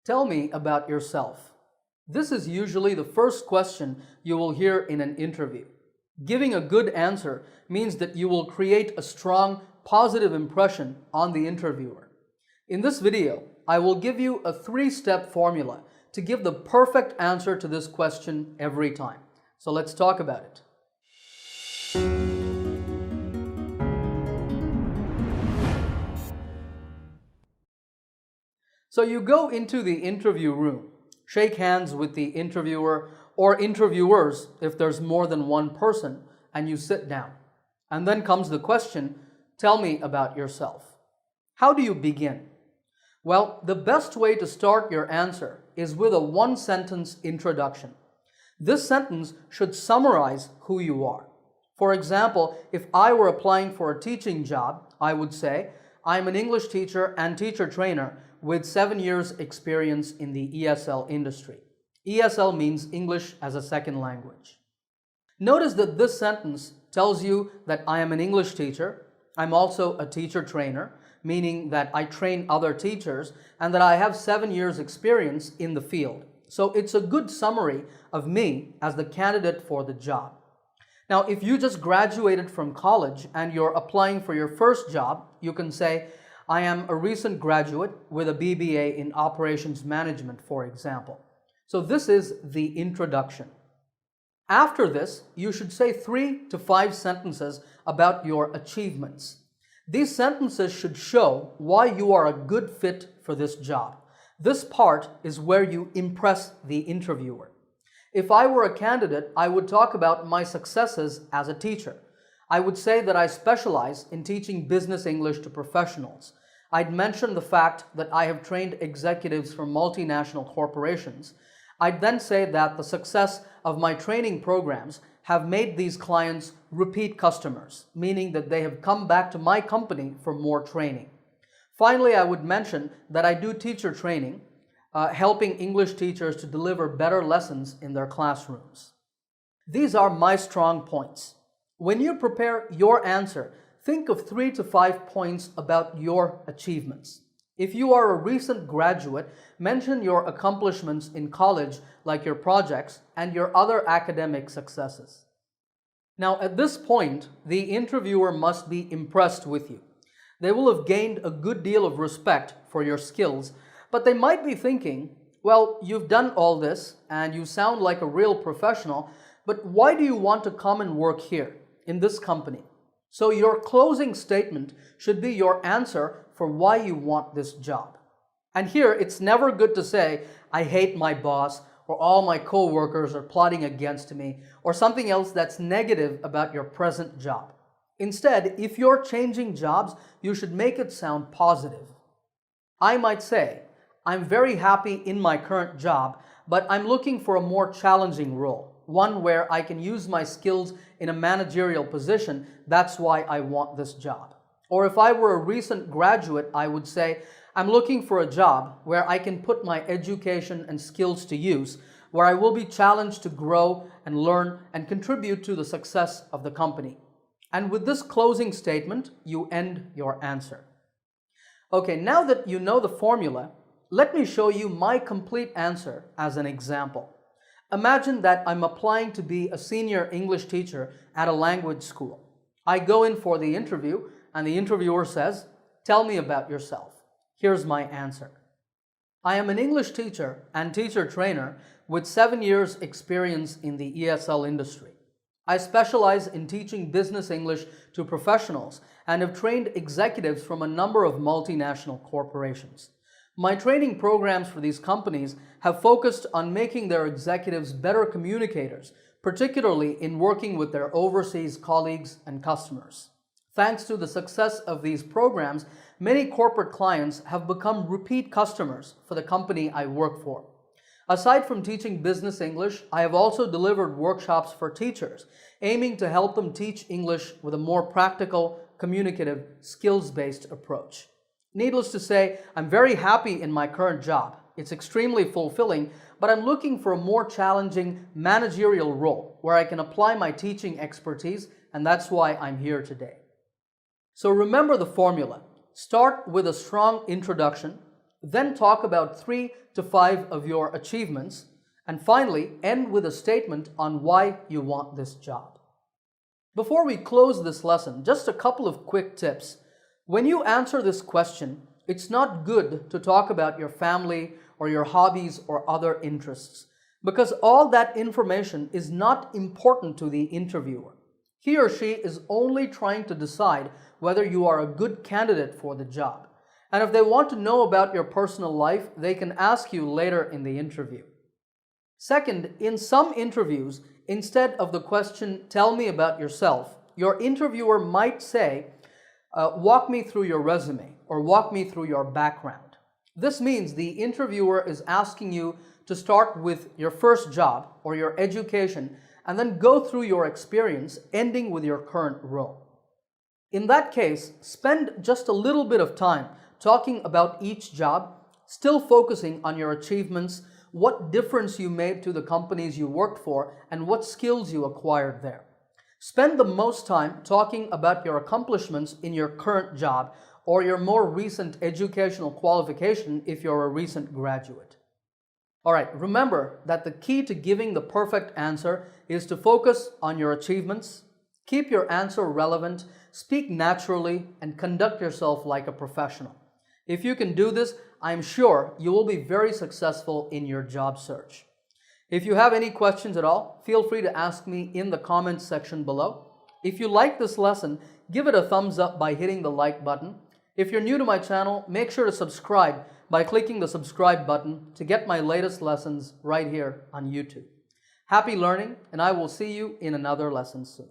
Tell me about yourself. This is usually the first question you will hear in an interview. Giving a good answer means that you will create a strong, positive impression on the interviewer. In this video, I will give you a 3-step formula to give the perfect answer to this question every time. So let's talk about it. So you go into the interview room, shake hands with the interviewer or interviewers if there's more than one person, and you sit down. And then comes the question, tell me about yourself. How do you begin? Well, the best way to start your answer is with a one-sentence introduction. This sentence should summarize who you are. For example, if I were applying for a teaching job, I would say, I'm an English teacher and teacher trainer with 7 years experience in the ESL industry. ESL means English as a second language. Notice that this sentence tells you that I am an English teacher, I'm also a teacher trainer, meaning that I train other teachers, and that I have 7 years experience in the field. So it's a good summary of me as the candidate for the job. Now, if you just graduated from college and you're applying for your first job, you can say, I am a recent graduate with a BBA in Operations Management, for example. So this is the introduction. After this, you should say 3 to 5 sentences about your achievements. These sentences should show why you are a good fit for this job. This part is where you impress the interviewer. If I were a candidate, I would talk about my successes as a teacher. I would say that I specialize in teaching business English to professionals. I'd mention the fact that I have trained executives from multinational corporations. I'd then say that the success of my training programs have made these clients repeat customers, meaning that they have come back to my company for more training. Finally, I would mention that I do teacher training, helping English teachers to deliver better lessons in their classrooms. These are my strong points. When you prepare your answer, think of 3 to 5 points about your achievements. If you are a recent graduate, mention your accomplishments in college, like your projects, and your other academic successes. Now, at this point, the interviewer must be impressed with you. They will have gained a good deal of respect for your skills, but they might be thinking, well, you've done all this, and you sound like a real professional, but why do you want to come and work here, in this company? So your closing statement should be your answer for why you want this job. And here, it's never good to say, I hate my boss, or all my co-workers are plotting against me, or something else that's negative about your present job. Instead, if you're changing jobs, you should make it sound positive. I might say, I'm very happy in my current job, but I'm looking for a more challenging role, one where I can use my skills in a managerial position. That's why I want this job. Or if I were a recent graduate, I would say, I'm looking for a job where I can put my education and skills to use, where I will be challenged to grow and learn and contribute to the success of the company. And with this closing statement, you end your answer. Okay, now that you know the formula, let me show you my complete answer as an example. Imagine that I'm applying to be a senior English teacher at a language school. I go in for the interview, and the interviewer says, tell me about yourself. Here's my answer. I am an English teacher and teacher trainer with 7 years experience in the ESL industry. I specialize in teaching business English to professionals and have trained executives from a number of multinational corporations. My training programs for these companies have focused on making their executives better communicators, particularly in working with their overseas colleagues and customers. Thanks to the success of these programs, many corporate clients have become repeat customers for the company I work for. Aside from teaching business English, I have also delivered workshops for teachers, aiming to help them teach English with a more practical, communicative, skills-based approach. Needless to say, I'm very happy in my current job. It's extremely fulfilling, but I'm looking for a more challenging managerial role where I can apply my teaching expertise, and that's why I'm here today. So remember the formula. Start with a strong introduction, Then talk about 3 to 5 of your achievements. And finally, end with a statement on why you want this job. Before we close this lesson, just a couple of quick tips. When you answer this question, it's not good to talk about your family or your hobbies or other interests, because all that information is not important to the interviewer. He or she is only trying to decide whether you are a good candidate for the job. And if they want to know about your personal life, they can ask you later in the interview. Second, in some interviews, instead of the question, "Tell me about yourself," your interviewer might say, "Walk me through your resume," or "Walk me through your background." This means the interviewer is asking you to start with your first job or your education and then go through your experience, ending with your current role. In that case, spend just a little bit of time talking about each job, still focusing on your achievements, what difference you made to the companies you worked for, and what skills you acquired there. Spend the most time talking about your accomplishments in your current job or your more recent educational qualification if you're a recent graduate. All right, remember that the key to giving the perfect answer is to focus on your achievements, keep your answer relevant, speak naturally, and conduct yourself like a professional. If you can do this, I'm sure you will be very successful in your job search. If you have any questions at all, feel free to ask me in the comments section below. If you like this lesson, give it a thumbs up by hitting the like button. If you're new to my channel, make sure to subscribe by clicking the subscribe button to get my latest lessons right here on YouTube. Happy learning, and I will see you in another lesson soon.